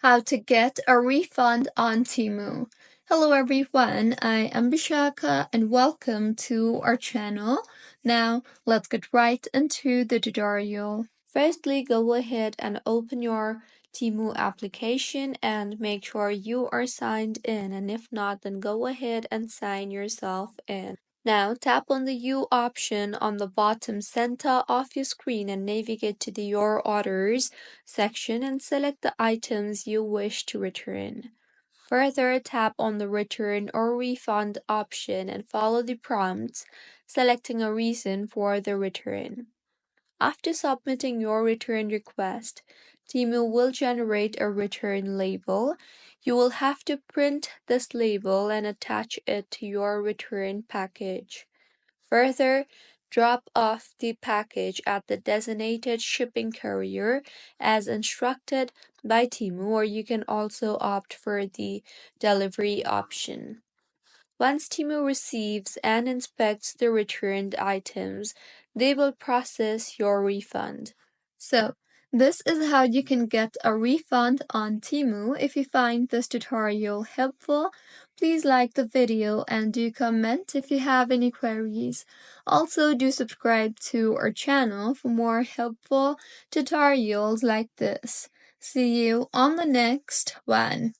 How to get a refund on Temu. Hello everyone, I am Bishaka and welcome to our channel. Now let's get right into the tutorial. Firstly, go ahead and open your Temu application and make sure you are signed in, and if not, then go ahead and sign yourself in. Now tap on the U option on the bottom center of your screen and navigate to the Your Orders section and select the items you wish to return. Further, tap on the Return or Refund option and follow the prompts, selecting a reason for the return. After submitting your return request, Temu will generate a return label. You will have to print this label and attach it to your return package. Further, drop off the package at the designated shipping courier as instructed by Temu, or you can also opt for the delivery option. Once Temu receives and inspects the returned items, they will process your refund. So, this is how you can get a refund on Temu. If you find this tutorial helpful, please like the video and do comment if you have any queries. Also, do subscribe to our channel for more helpful tutorials like this. See you on the next one.